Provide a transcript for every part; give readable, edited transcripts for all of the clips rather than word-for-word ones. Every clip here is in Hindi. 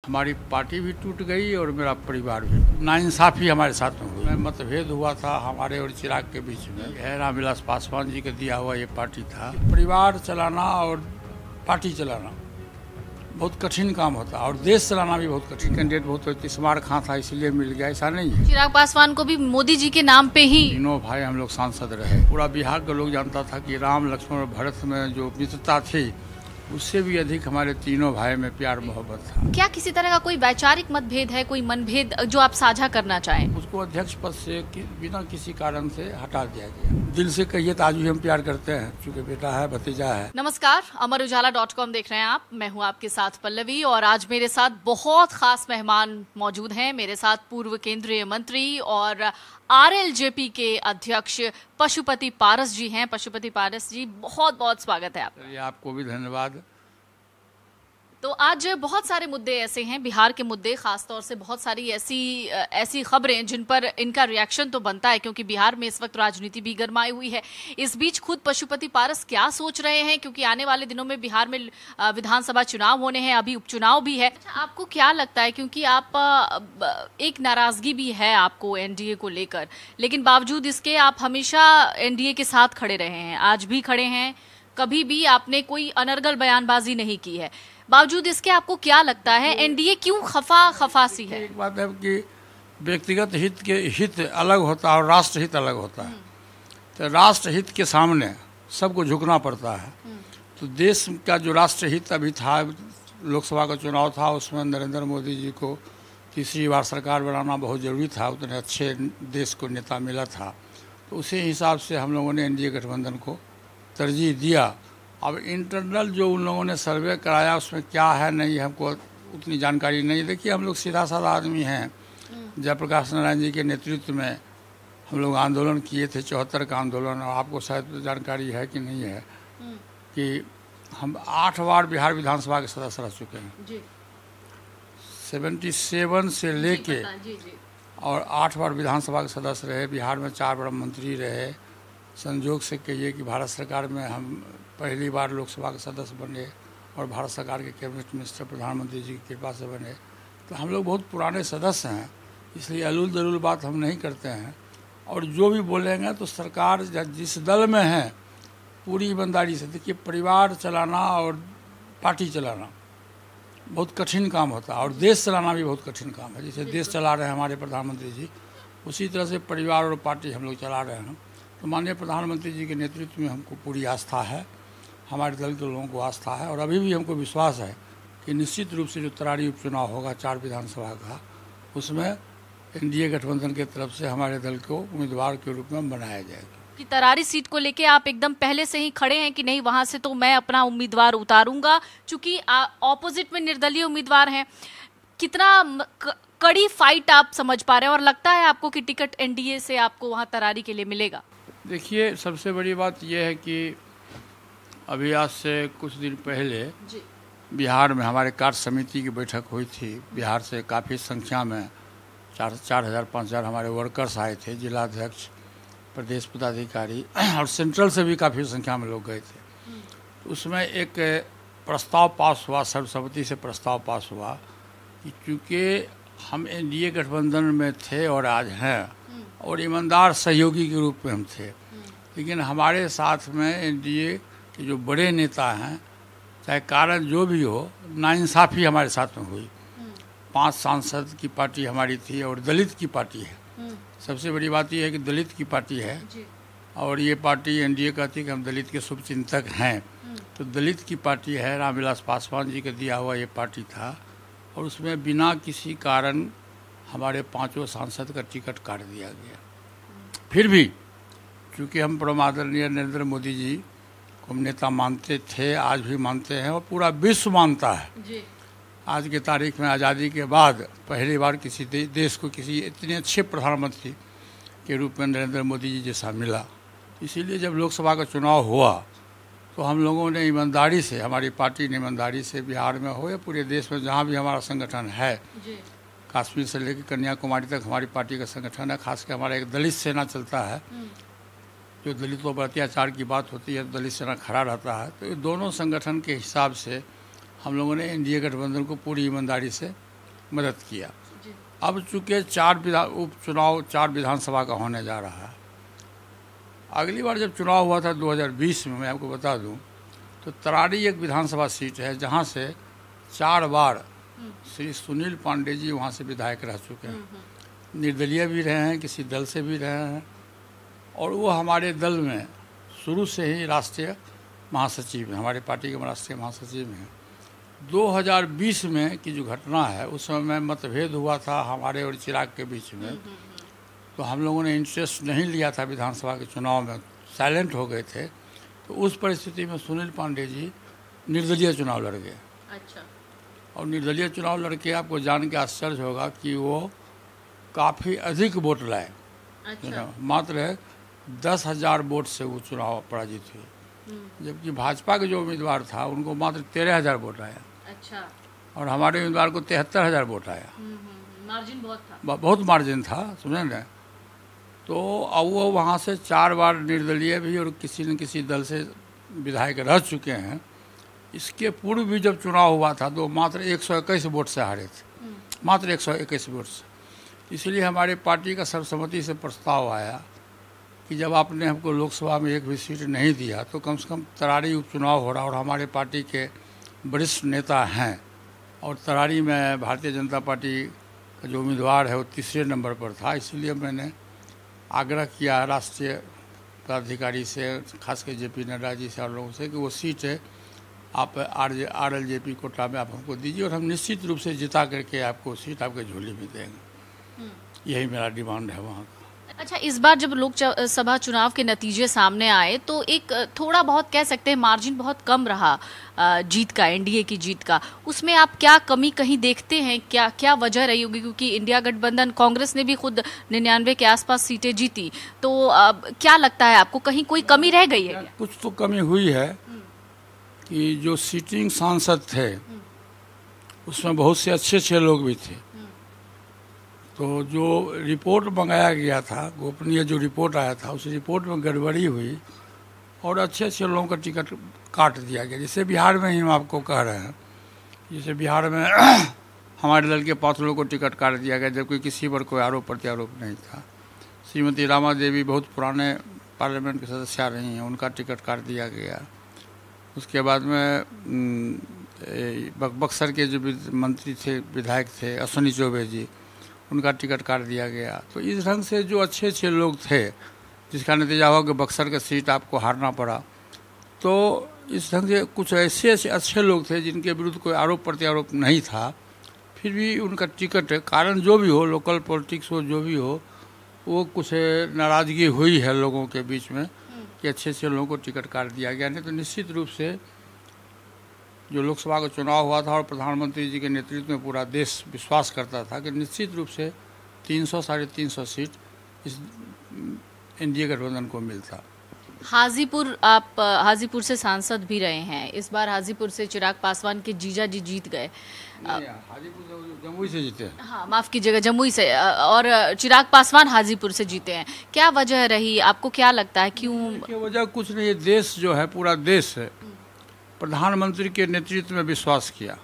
हमारी पार्टी भी टूट गई और मेरा परिवार भी। नाइंसाफ़ी हमारे साथ में हुई। मतभेद हुआ था हमारे और चिराग के बीच में। यह रामविलास पासवान जी का दिया हुआ ये पार्टी था। परिवार चलाना और पार्टी चलाना बहुत कठिन काम होता है और देश चलाना भी बहुत कठिन। कैंडिडेट बहुत स्मार्ट खां था इसलिए मिल गया, ऐसा नहीं है। चिराग पासवान को भी मोदी जी के नाम पे ही तीनों भाई हम लोग सांसद रहे। पूरा बिहार का लोग जानता था कि राम लक्ष्मण और भरत में जो मित्रता थी उससे भी अधिक हमारे तीनों भाई में प्यार मोहब्बत था। क्या किसी तरह का कोई वैचारिक मतभेद है, कोई मनभेद जो आप साझा करना चाहें? उसको अध्यक्ष पद से बिना किसी कारण से हटा दिया गया। दिल से कहिए तो आज भी हम प्यार करते हैं, क्योंकि बेटा है, भतीजा है। नमस्कार, अमरउजाला.com देख रहे हैं आप। मैं हूं आपके साथ पल्लवी और आज मेरे साथ बहुत खास मेहमान मौजूद हैं। मेरे साथ पूर्व केंद्रीय मंत्री और RLJP के अध्यक्ष पशुपति पारस जी हैं। पशुपति पारस जी, बहुत बहुत स्वागत है आपका। आपको भी धन्यवाद। तो आज बहुत सारे मुद्दे ऐसे हैं, बिहार के मुद्दे खासतौर से, बहुत सारी ऐसी खबरें जिन पर इनका रिएक्शन तो बनता है, क्योंकि बिहार में इस वक्त राजनीति भी गरमाई हुई है। इस बीच खुद पशुपति पारस क्या सोच रहे हैं, क्योंकि आने वाले दिनों में बिहार में विधानसभा चुनाव होने हैं, अभी उपचुनाव भी है। अच्छा, आपको क्या लगता है, क्योंकि आप एक नाराजगी भी है आपको NDA को लेकर, लेकिन बावजूद इसके आप हमेशा NDA के साथ खड़े रहे हैं, आज भी खड़े हैं, कभी भी आपने कोई अनर्गल बयानबाजी नहीं की है। बावजूद इसके आपको क्या लगता है NDA क्यों खफासी है? एक बात है कि व्यक्तिगत हित अलग होता है और राष्ट्र हित अलग होता है। तो राष्ट्र हित के सामने सबको झुकना पड़ता है। तो देश का जो राष्ट्र हित अभी था, लोकसभा का चुनाव था, उसमें नरेंद्र मोदी जी को तीसरी बार सरकार बनाना बहुत ज़रूरी था। उतने अच्छे देश को नेता मिला था, तो उसी हिसाब से हम लोगों ने NDA गठबंधन को तरजीह दिया। अब इंटरनल जो उन लोगों ने सर्वे कराया उसमें क्या है नहीं है, हमको उतनी जानकारी नहीं। देखिए, हम लोग सीधा साधा आदमी हैं। जयप्रकाश नारायण जी के नेतृत्व में हम लोग आंदोलन किए थे, 74 का आंदोलन। और आपको शायद जानकारी है कि नहीं है कि हम 8 बार बिहार विधानसभा के सदस्य रह चुके हैं जी। 77 से लेके और 8 बार विधानसभा के सदस्य रहे। बिहार में 4 बार मंत्री रहे। संयोग से कहिए कि भारत सरकार में हम पहली बार लोकसभा के सदस्य बने और भारत सरकार के कैबिनेट मिनिस्टर प्रधानमंत्री जी की कृपा से बने। तो हम लोग बहुत पुराने सदस्य हैं, इसलिए अलूल दलूल बात हम नहीं करते हैं। और जो भी बोलेंगे तो सरकार जिस दल में है पूरी ईमानदारी से। देखिए, परिवार चलाना और पार्टी चलाना बहुत कठिन काम होता है और देश चलाना भी बहुत कठिन काम है। जैसे देश चला रहे हैं हमारे प्रधानमंत्री जी, उसी तरह से परिवार और पार्टी हम लोग चला रहे हैं। तो माननीय प्रधानमंत्री जी के नेतृत्व में हमको पूरी आस्था है, हमारे दल के लोगों को आस्था है और अभी भी हमको विश्वास है कि निश्चित रूप से जो तरारी उपचुनाव होगा 4 विधानसभा का, उसमें NDA गठबंधन के तरफ से हमारे दल को उम्मीदवार के रूप में बनाया जाएगा। कि तरारी सीट को लेके आप एकदम पहले से ही खड़े हैं कि नहीं, वहां से तो मैं अपना उम्मीदवार उतारूंगा, चूंकि ऑपोजिट में निर्दलीय उम्मीदवार हैं। कितना कड़ी फाइट आप समझ पा रहे हैं और लगता है आपको कि टिकट NDA से आपको वहां तरारी के लिए मिलेगा? देखिए, सबसे बड़ी बात यह है कि अभी आज से कुछ दिन पहले बिहार में हमारे कार्य समिति की बैठक हुई थी। बिहार से काफ़ी संख्या में 4,000-5,000 हमारे वर्कर्स आए थे, जिलाध्यक्ष, प्रदेश पदाधिकारी और सेंट्रल से भी काफ़ी संख्या में लोग गए थे। उसमें एक प्रस्ताव पास हुआ, सर्वसम्मति से प्रस्ताव पास हुआ कि चूँकि हम NDA गठबंधन में थे और आज हैं और ईमानदार सहयोगी के रूप में हम थे, लेकिन हमारे साथ में NDA के जो बड़े नेता हैं, चाहे कारण जो भी हो, नाइंसाफ़ी हमारे साथ में हुई। 5 सांसद की पार्टी हमारी थी और दलित की पार्टी है। सबसे बड़ी बात यह है कि दलित की पार्टी है और ये पार्टी NDA कहती है कि हम दलित के शुभचिंतक हैं। तो दलित की पार्टी है, रामविलास पासवान जी का दिया हुआ ये पार्टी था और उसमें बिना किसी कारण हमारे 5 सांसद का टिकट काट दिया गया। फिर भी चूँकि हम परम आदरणीय नरेंद्र मोदी जी को हम नेता मानते थे, आज भी मानते हैं और पूरा विश्व मानता है जी। आज के तारीख में आज़ादी के बाद पहली बार किसी देश को किसी इतने अच्छे प्रधानमंत्री के रूप में नरेंद्र मोदी जी जैसा मिला। इसीलिए जब लोकसभा का चुनाव हुआ तो हम लोगों ने ईमानदारी से, हमारी पार्टी ने ईमानदारी से, बिहार में हो या पूरे देश में जहाँ भी हमारा संगठन है, कश्मीर से लेकर कन्याकुमारी तक हमारी पार्टी का संगठन है। खासकर हमारा एक दलित सेना चलता है, जो दलितों पर अत्याचार की बात होती है तो दलित सेना खड़ा रहता है। तो ये दोनों संगठन के हिसाब से हम लोगों ने NDA गठबंधन को पूरी ईमानदारी से मदद किया। अब चूँकि 4 उपचुनाव 4 विधानसभा का होने जा रहा है, अगली बार जब चुनाव हुआ था 2020 में, मैं आपको बता दूं, तो तरारी एक विधानसभा सीट है जहां से 4 बार श्री सुनील पांडे जी वहां से विधायक रह चुके हैं। निर्दलीय भी रहे हैं, किसी दल से भी रहे हैं, और वो हमारे दल में शुरू से ही राष्ट्रीय महासचिव हैं, हमारे पार्टी के राष्ट्रीय महासचिव हैं। 2020 में की जो घटना है, उस समय मतभेद हुआ था हमारे और चिराग के बीच में, तो हम लोगों ने इंटरेस्ट नहीं लिया था विधानसभा के चुनाव में, साइलेंट हो गए थे। तो उस परिस्थिति में सुनील पांडे जी निर्दलीय चुनाव लड़ गए। अच्छा। और निर्दलीय चुनाव लड़के आपको जान के आश्चर्य होगा कि वो काफ़ी अधिक वोट लाए। अच्छा। मात्र 10,000 वोट से वो चुनाव पराजित हुए, जबकि भाजपा के जो उम्मीदवार था उनको मात्र 13,000 वोट आया। अच्छा। और हमारे उम्मीदवार को 73,000 वोट आया। मार्जिन बहुत था, बहुत मार्जिन था, समझे ना। तो अब वो वहाँ से 4 बार निर्दलीय भी और किसी न किसी दल से विधायक रह चुके हैं। इसके पूर्व भी जब चुनाव हुआ था तो मात्र 121 वोट से हारे थे, मात्र 121 वोट से। इसलिए हमारे पार्टी का सर्वसम्मति से प्रस्ताव आया कि जब आपने हमको लोकसभा में एक भी सीट नहीं दिया तो कम से कम तरारी उपचुनाव हो रहा, और हमारे पार्टी के वरिष्ठ नेता हैं, और तरारी में भारतीय जनता पार्टी का जो उम्मीदवार है वो 3रे नंबर पर था। इसलिए मैंने आग्रह किया राष्ट्रीय पदाधिकारी से, खासकर जेपी नड्डा जी से और लोगों से, कि वो सीट है आप RLJP कोटा में आप हमको दीजिए, और हम निश्चित रूप से जिता करके आपको सीट आपके झोली में देंगे। यही मेरा डिमांड है वहाँ का। अच्छा, इस बार जब लोकसभा चुनाव के नतीजे सामने आए तो एक थोड़ा बहुत कह सकते हैं मार्जिन बहुत कम रहा जीत का, एनडीए की जीत का। उसमें आप क्या कमी कहीं देखते हैं? क्या वजह रही होगी? क्योंकि इंडिया गठबंधन, कांग्रेस ने भी खुद 99 के आसपास सीटें जीती, तो क्या लगता है आपको, कहीं कोई कमी रह गई है? कुछ तो कमी हुई है कि जो सिटिंग सांसद थे उसमें बहुत से अच्छे लोग भी थे। तो जो रिपोर्ट मंगाया गया था, गोपनीय जो रिपोर्ट आया था, उस रिपोर्ट में गड़बड़ी हुई और अच्छे लोगों का टिकट काट दिया गया। जैसे बिहार में ही हम आपको कह रहे हैं, जैसे बिहार में हमारे दल के 5 लोगों को टिकट काट दिया गया, जबकि किसी पर कोई आरोप प्रत्यारोप नहीं था। श्रीमती रामा देवी बहुत पुराने पार्लियामेंट के सदस्य रही हैं, उनका टिकट काट दिया गया। उसके बाद में बक्सर के जो मंत्री थे, विधायक थे, अश्विनी चौबे जी, उनका टिकट काट दिया गया। तो इस ढंग से जो अच्छे लोग थे, जिसका नतीजा हुआ कि बक्सर का सीट आपको हारना पड़ा, तो इस ढंग से कुछ ऐसे अच्छे लोग थे जिनके विरुद्ध कोई आरोप प्रत्यारोप नहीं था, फिर भी उनका टिकट, कारण जो भी हो, लोकल पॉलिटिक्स हो, जो भी हो, वो कुछ नाराज़गी हुई है लोगों के बीच में कि अच्छे लोगों को टिकट काट दिया गया। नहीं तो निश्चित रूप से जो लोकसभा का चुनाव हुआ था और प्रधानमंत्री जी के नेतृत्व में पूरा देश विश्वास करता था कि निश्चित रूप से 300 साढ़े 300 सीट इस एनडीए गठबंधन को मिलता। हाजीपुर, आप हाजीपुर से सांसद भी रहे हैं। इस बार हाजीपुर से चिराग पासवान के जीजा जी जीत गए। हाजीपुर से जमुई से जीते हैं। हाँ, माफ कीजिएगा, जमुई से, और चिराग पासवान हाजीपुर से जीते हैं। क्या वजह रही, आपको क्या लगता है, क्यों? वजह कुछ नहीं, देश जो है, पूरा देश है, प्रधानमंत्री के नेतृत्व में विश्वास किया।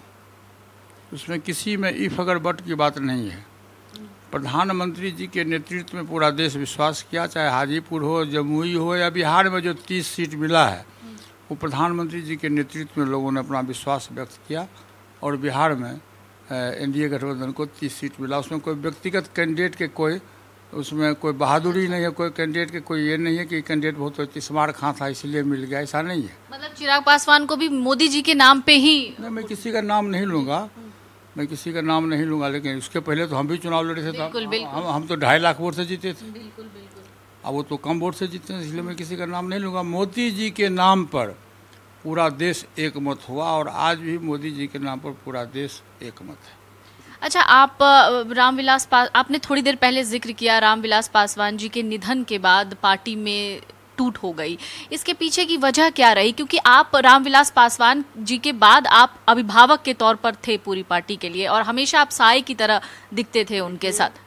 उसमें किसी में इफ अगर बट की बात नहीं है। प्रधानमंत्री जी के नेतृत्व में पूरा देश विश्वास किया, चाहे हाजीपुर हो, जमुई हो, या बिहार में जो 30 सीट मिला है, वो प्रधानमंत्री जी के नेतृत्व में लोगों ने अपना विश्वास व्यक्त किया। और बिहार में एनडीए गठबंधन को 30 सीट मिला। उसमें कोई व्यक्तिगत कैंडिडेट के उसमें कोई बहादुरी नहीं है, कोई कैंडिडेट के कोई ये नहीं है कि कैंडिडेट बहुत स्मार्ट खां था इसलिए मिल गया, ऐसा नहीं है। मतलब चिराग पासवान को भी मोदी जी के नाम पे ही? नहीं, मैं किसी का नाम नहीं लूँगा, मैं किसी का नाम नहीं लूँगा, लेकिन उसके पहले तो हम भी चुनाव लड़े थे। बिल्कुल, बिल्कुल। हम तो 2.5 लाख वोट से जीते थे। बिल्कुल, बिल्कुल। अब वो तो कम वोट से जीते हैं, इसलिए मैं किसी का नाम नहीं लूँगा। मोदी जी के नाम पर पूरा देश एकमत हुआ, और आज भी मोदी जी के नाम पर पूरा देश एकमत है। अच्छा, आप आपने थोड़ी देर पहले जिक्र किया रामविलास पासवान जी के निधन के बाद पार्टी में टूट हो गई। इसके पीछे की वजह क्या रही? क्योंकि आप रामविलास पासवान जी के बाद आप अभिभावक के तौर पर थे पूरी पार्टी के लिए, और हमेशा आप साए की तरह दिखते थे उनके साथ।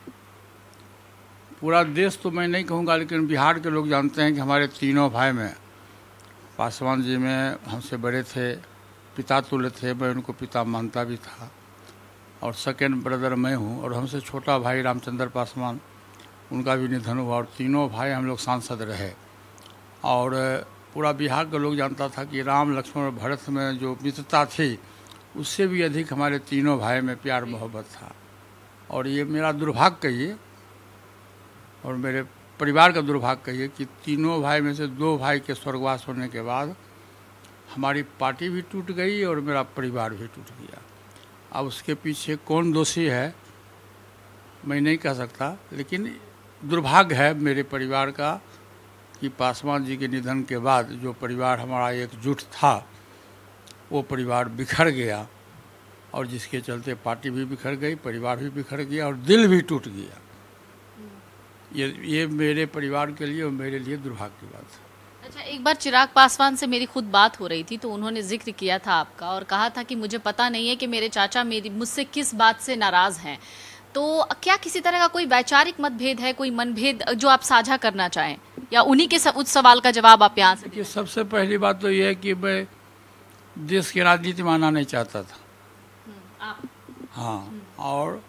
पूरा देश तो मैं नहीं कहूँगा, लेकिन बिहार के लोग जानते हैं कि हमारे तीनों भाई में पासवान जी में हमसे बड़े थे, पिता तुल्य थे, मैं उनको पिता मानता भी था। और सेकेंड ब्रदर मैं हूँ, और हमसे छोटा भाई रामचंद्र पासवान, उनका भी निधन हुआ, और तीनों भाई हम लोग सांसद रहे। और पूरा बिहार का लोग जानता था कि राम लक्ष्मण और भरत में जो मित्रता थी उससे भी अधिक हमारे तीनों भाई में प्यार मोहब्बत था। और ये मेरा दुर्भाग्य कहिए और मेरे परिवार का दुर्भाग्य कहिए कि तीनों भाई में से 2 भाई के स्वर्गवास होने के बाद हमारी पार्टी भी टूट गई और मेरा परिवार भी टूट गया। अब उसके पीछे कौन दोषी है मैं नहीं कह सकता, लेकिन दुर्भाग्य है मेरे परिवार का कि पासवान जी के निधन के बाद जो परिवार हमारा एकजुट था वो परिवार बिखर गया, और जिसके चलते पार्टी भी बिखर गई, परिवार भी बिखर गया और दिल भी टूट गया। ये मेरे परिवार के लिए और मेरे लिए दुर्भाग्य की बात है। अच्छा, एक बार चिराग पासवान से मेरी खुद बात हो रही थी तो उन्होंने जिक्र किया था आपका और कहा था कि मुझे पता नहीं है कि मेरे चाचा मुझसे किस बात से नाराज हैं। तो क्या किसी तरह का कोई वैचारिक मतभेद है, कोई मनभेद जो आप साझा करना चाहें, या उन्हीं के उस सवाल का जवाब आप यहाँ से? सबसे पहली बात तो ये है कि मैं देश की राजनीति में आना नहीं चाहता था। आप? हाँ, और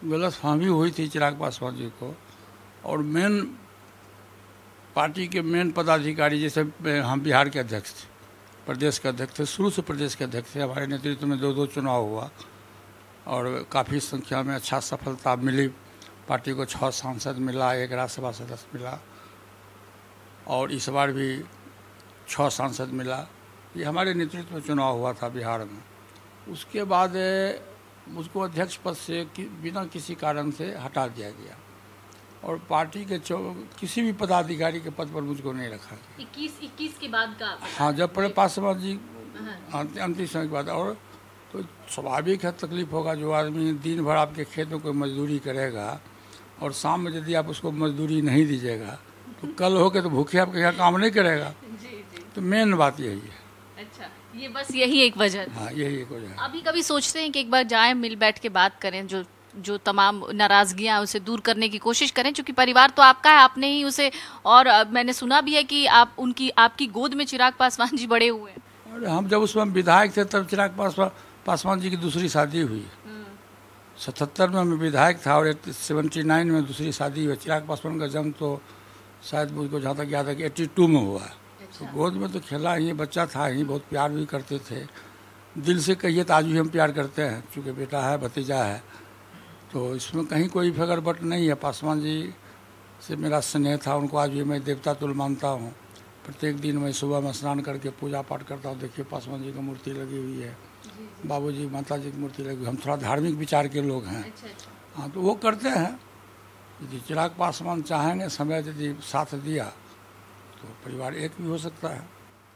गलतफहमी हुई थी चिराग पासवान जी को, और मेन पार्टी के मेन पदाधिकारी, जैसे हम बिहार के अध्यक्ष थे, प्रदेश के अध्यक्ष थे, शुरू से प्रदेश के अध्यक्ष थे। हमारे नेतृत्व में 2 चुनाव हुआ और काफ़ी संख्या में अच्छा सफलता मिली। पार्टी को 6 सांसद मिला, 1 राज्यसभा सदस्य मिला, और इस बार भी 6 सांसद मिला। ये हमारे नेतृत्व में चुनाव हुआ था बिहार में। उसके बाद मुझको अध्यक्ष पद से बिना किसी कारण से हटा दिया गया, और पार्टी के किसी भी पदाधिकारी के पद पर मुझको नहीं रखा गया। 21 के बाद का? हाँ, जब पासवान जी अंतिम समय के बाद। और तो स्वाभाविक है तकलीफ होगा, जो आदमी दिन भर आपके खेत में कोई मजदूरी करेगा और शाम में यदि आप उसको मजदूरी नहीं दीजिएगा तो कल हो के तो भूखे आपके यहाँ काम नहीं करेगा। तो मेन बात यही है। अच्छा, ये बस यही एक वजह? हाँ, यही एक वजह है। अभी कभी सोचते हैं कि एक बार जाएं, मिल बैठ के बात करें, जो तमाम नाराजगियां उसे दूर करने की कोशिश करें, क्योंकि परिवार तो आपका है, आपने ही उसे, और मैंने सुना भी है कि आपकी गोद में चिराग पासवान जी बड़े हुए हैं। और हम जब उसमें विधायक थे तब चिराग पासवान जी की दूसरी शादी हुई। 77 में मैं विधायक था और 79 में दूसरी शादी हुई। चिराग पासवान का जन्म तो शायद मुझको जहाँ तक याद है कि 82 में हुआ। तो गोद में तो खेला ही, बच्चा था ही, बहुत प्यार भी करते थे। दिल से कहिए तो आज भी हम प्यार करते हैं, चूँकि बेटा है, भतीजा है, तो इसमें कहीं कोई फिक्र बट नहीं है। पासवान जी से मेरा स्नेह था, उनको आज भी मैं देवता तुल्य मानता हूँ। प्रत्येक दिन मैं सुबह में स्नान करके पूजा पाठ करता हूँ। देखिए पासवान जी की मूर्ति लगी हुई है, बाबूजी माता जी की मूर्ति लगी। हम थोड़ा धार्मिक विचार के लोग हैं। हाँ, तो वो करते हैं। यदि चिराग पासवान चाहेंगे, समय यदि साथ दिया तो परिवार एक भी हो सकता है।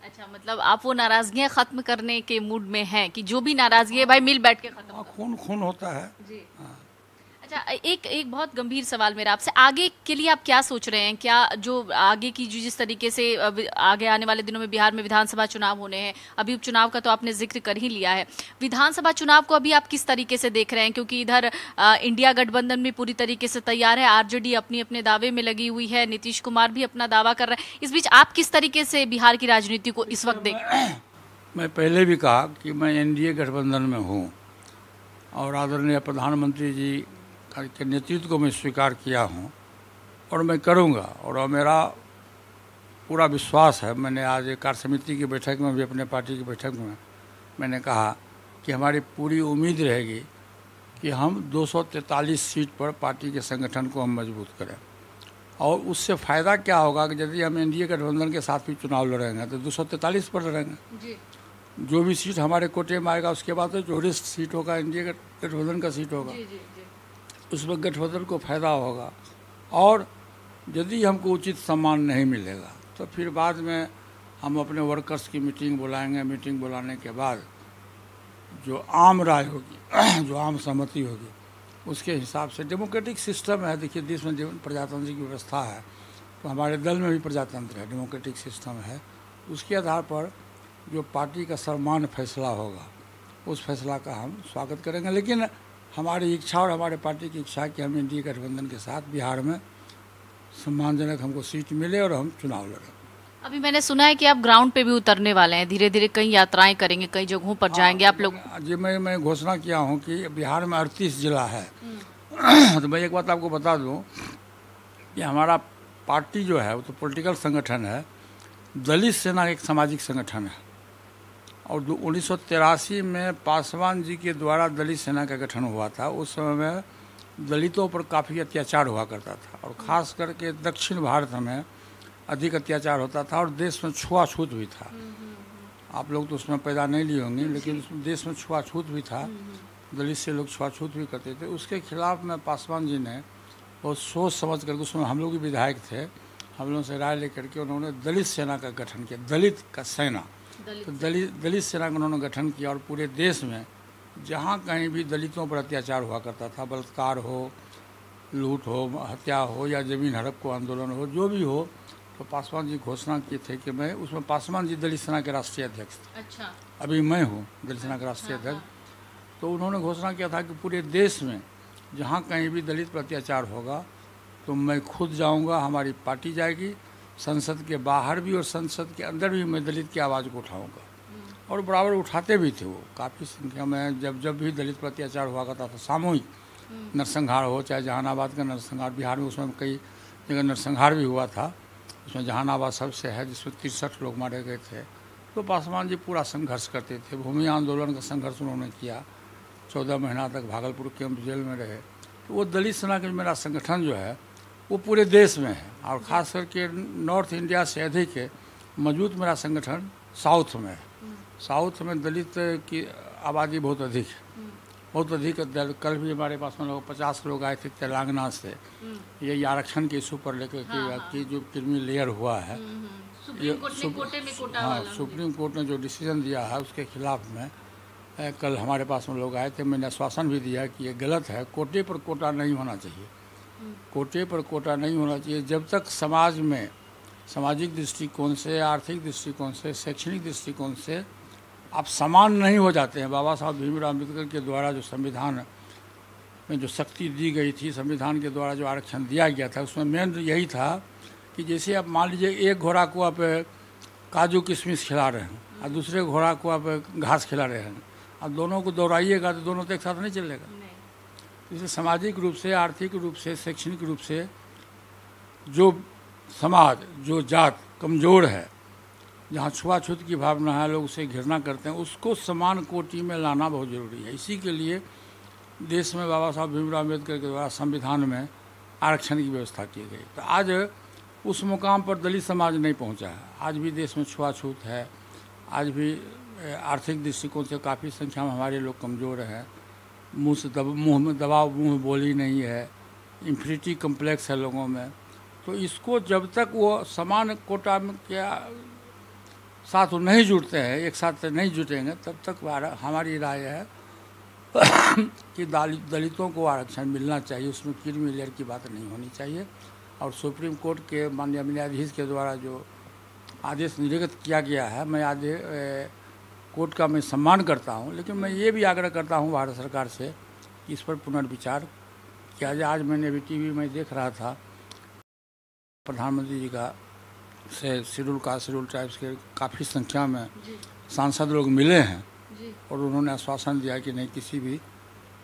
अच्छा, मतलब आप वो नाराजगियां खत्म करने के मूड में हैं कि जो भी नाराजगी है भाई मिल बैठ के खत्म। खून होता है जी। हाँ। अच्छा, एक बहुत गंभीर सवाल मेरा आपसे, आगे के लिए आप क्या सोच रहे हैं? क्या जो आगे की जिस तरीके से आगे आने वाले दिनों में बिहार में विधानसभा चुनाव होने हैं, अभी उपचुनाव का तो आपने जिक्र कर ही लिया है, विधानसभा चुनाव को अभी आप किस तरीके से देख रहे हैं? क्योंकि इधर इंडिया गठबंधन भी पूरी तरीके से तैयार है, आरजेडी अपने दावे में लगी हुई है, नीतीश कुमार भी अपना दावा कर रहे हैं। इस बीच आप किस तरीके से बिहार की राजनीति को इस वक्त देख? मैं पहले भी कहा कि मैं एनडीए गठबंधन में हूँ, और आदरणीय प्रधानमंत्री जी के नेतृत्व को मैं स्वीकार किया हूँ और मैं करूँगा, और मेरा पूरा विश्वास है। मैंने आज एक कार्य समिति की बैठक में भी, अपने पार्टी की बैठक में मैंने कहा कि हमारी पूरी उम्मीद रहेगी कि हम 243 सीट पर पार्टी के संगठन को हम मजबूत करें। और उससे फ़ायदा क्या होगा कि यदि हम एनडीए गठबंधन के साथ भी चुनाव लड़ेंगे तो 243 पर लड़ेंगे। जो भी सीट हमारे कोटे में आएगा उसके बाद तो 24 सीट होगा, एनडीए गठबंधन का सीट होगा। उसमें गठबंधन को फ़ायदा होगा। और यदि हमको उचित सम्मान नहीं मिलेगा तो फिर बाद में हम अपने वर्कर्स की मीटिंग बुलाएंगे। मीटिंग बुलाने के बाद जो आम राय होगी, जो आम सहमति होगी, उसके हिसाब से डेमोक्रेटिक सिस्टम है। देखिए देश में प्रजातंत्र की व्यवस्था है, तो हमारे दल में भी प्रजातंत्र है, डेमोक्रेटिक सिस्टम है। उसके आधार पर जो पार्टी का सर्वमान्य फैसला होगा उस फैसला का हम स्वागत करेंगे। लेकिन हमारी इच्छा और हमारे पार्टी की इच्छा है कि हम एनडीए गठबंधन के साथ बिहार में सम्मानजनक हमको सीट मिले और हम चुनाव लड़ें। अभी मैंने सुना है कि आप ग्राउंड पे भी उतरने वाले हैं, धीरे धीरे कई यात्राएं करेंगे, कई जगहों पर जाएंगे आप लोग। जी मैं घोषणा किया हूँ कि बिहार में 38 जिला है। तो मैं एक बात आपको बता दूँ कि हमारा पार्टी जो है वो तो पॉलिटिकल संगठन है, दलित सेना एक सामाजिक संगठन है। और 1983 में पासवान जी के द्वारा दलित सेना का गठन हुआ था। उस समय में दलितों पर काफ़ी अत्याचार हुआ करता था और ख़ास करके दक्षिण भारत में अधिक अत्याचार होता था और देश में छुआछूत भी था। आप लोग तो उसमें पैदा नहीं लिए होंगे, लेकिन देश में छुआछूत भी था, दलित से लोग छुआछूत भी करते थे। उसके खिलाफ में पासवान जी ने बहुत सोच समझ करके, उसमें हम लोग भी विधायक थे, हम लोगों से राय लेकर के उन्होंने दलित सेना का गठन किया, दलित का सेना। तो दलित सेना का उन्होंने गठन किया और पूरे देश में जहाँ कहीं भी दलितों पर अत्याचार हुआ करता था, बलात्कार हो, लूट हो, हत्या हो या जमीन हड़प को आंदोलन हो, जो भी हो, तो पासवान जी घोषणा किए थे कि मैं उसमें पासवान जी दलित सेना के राष्ट्रीय अध्यक्ष थे। अच्छा। अभी मैं हूँ दलित सेना का राष्ट्रीय अध्यक्ष। तो उन्होंने घोषणा किया था कि पूरे देश में जहाँ कहीं भी दलित पर अत्याचार होगा तो मैं खुद जाऊँगा, हमारी पार्टी जाएगी, संसद के बाहर भी और संसद के अंदर भी मैं दलित की आवाज़ को उठाऊँगा। और बराबर उठाते भी थे वो, काफ़ी संख्या में। जब भी दलित पर अत्याचार हुआ करता था, सामूहिक नरसंहार हो, चाहे जहानाबाद का नरसंहार, बिहार में उसमें कई जगह नरसंहार भी हुआ था, उसमें जहानाबाद सबसे है जिसमें 63 लोग मारे गए थे। तो पासवान जी पूरा संघर्ष करते थे, भूमि आंदोलन का संघर्ष उन्होंने किया, 14 महीना तक भागलपुर कैंप जेल में रहे। तो वो दलित सेना का मेरा संगठन जो है वो पूरे देश में है और ख़ास करके नॉर्थ इंडिया से अधिक है मौजूद मेरा संगठन साउथ में है। साउथ में दलित की आबादी बहुत अधिक है, बहुत अधिक। कल भी हमारे पास में लोग 50 लोग आए थे तेलंगाना से, ये आरक्षण के इशू पर लेकर कि जो क्रीमी लेयर हुआ है, सुप्रीम कोर्ट ने जो डिसीजन दिया है उसके खिलाफ में कल हमारे पास में लोग आए थे। मैंने आश्वासन भी दिया कि ये गलत है, कोटे पर कोटा नहीं होना चाहिए, कोटे पर कोटा नहीं होना चाहिए। जब तक समाज में सामाजिक दृष्टिकोण से, आर्थिक दृष्टिकोण से, शैक्षणिक दृष्टिकोण से आप समान नहीं हो जाते हैं। बाबा साहब भीमराव अम्बेडकर के द्वारा जो संविधान में जो शक्ति दी गई थी, संविधान के द्वारा जो आरक्षण दिया गया था, उसमें मेन यही था कि जैसे आप मान लीजिए एक घोड़ा को आप काजू किशमिश खिला रहे हैं और दूसरे घोड़ा को आप घास खिला रहे हैं, अब दोनों को दौड़ाइएगा तो दोनों तो एक साथ नहीं चलेगा। इसे सामाजिक रूप से, आर्थिक रूप से, शैक्षणिक रूप से जो समाज, जो जात कमज़ोर है, जहाँ छुआछूत की भावना है, लोग उसे घृणा करते हैं, उसको समान कोटि में लाना बहुत ज़रूरी है। इसी के लिए देश में बाबा साहब भीमराव अम्बेडकर के द्वारा संविधान में आरक्षण की व्यवस्था की गई। तो आज उस मुकाम पर दलित समाज नहीं पहुंचा है। आज भी देश में छुआछूत है, आज भी आर्थिक दृष्टिकोण से काफ़ी संख्या में हमारे लोग कमज़ोर हैं, मुँह में दबाव, मुँह बोली नहीं है, इंफिनिटी कम्प्लेक्स है लोगों में। तो इसको जब तक वो समान कोटा में क्या साथ नहीं जुड़ते हैं, एक साथ नहीं जुटेंगे, तब तक हमारी राय है कि दलितों को आरक्षण मिलना चाहिए, उसमें क्रीमी लेयर की बात नहीं होनी चाहिए। और सुप्रीम कोर्ट के माननीय न्यायाधीश के द्वारा जो आदेश निर्गत किया गया है, मैं आदेश कोर्ट का मैं सम्मान करता हूं, लेकिन मैं ये भी आग्रह करता हूं भारत सरकार से कि इस पर पुनर्विचार किया जाए। आज मैंने अभी टीवी में देख रहा था, प्रधानमंत्री जी का से शेड्यूल कास्ट, शेड्यूल ट्राइब्स के काफ़ी संख्या में सांसद लोग मिले हैं और उन्होंने आश्वासन दिया कि नहीं, किसी भी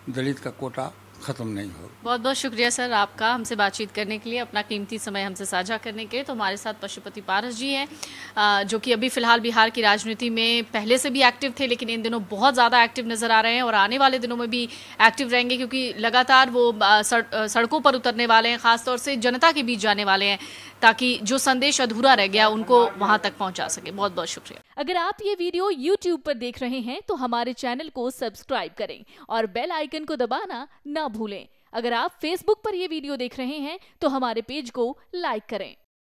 दलित का कोटा खत्म नहीं हो। बहुत बहुत शुक्रिया सर आपका हमसे बातचीत करने के लिए, अपना कीमती समय हमसे साझा करने के लिए। तो हमारे साथ पशुपति पारस जी हैं जो कि अभी फिलहाल बिहार की राजनीति में पहले से भी एक्टिव थे, लेकिन इन दिनों बहुत ज़्यादा एक्टिव नजर आ रहे हैं और आने वाले दिनों में भी एक्टिव रहेंगे, क्योंकि लगातार वो सड़कों पर उतरने वाले हैं, खासतौर से जनता के बीच जाने वाले हैं, ताकि जो संदेश अधूरा रह गया उनको वहां तक पहुंचा सके। बहुत बहुत शुक्रिया। अगर आप ये वीडियो YouTube पर देख रहे हैं तो हमारे चैनल को सब्सक्राइब करें और बेल आइकन को दबाना ना भूलें। अगर आप Facebook पर ये वीडियो देख रहे हैं तो हमारे पेज को लाइक करें।